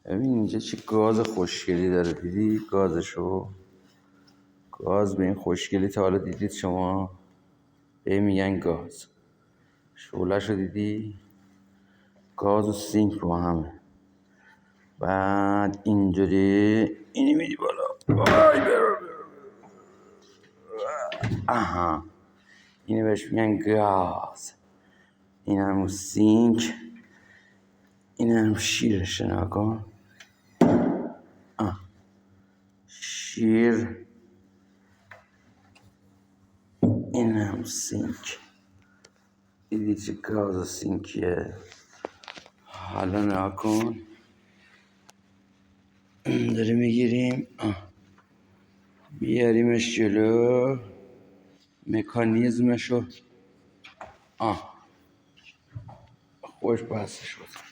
ببین اینجا چه گاز خوشگلی داره، دیدی گازشو؟ گاز به این خوشگلی تا حالا دیدید شما؟ به میگن گاز. شعله‌شو دیدی؟ گاز و سینک با همه. بعد اینجوری اینی میدی بالا. آها، اینو بهش میگن گاز. این هم سینک، این هم شیرش نکن. شیر، این هم سینک. دیدی چه گاز و سینکیه؟ حالا نکن داره میگیریم بیاریمش جلو، مکانیزمشو خوش بحث شد.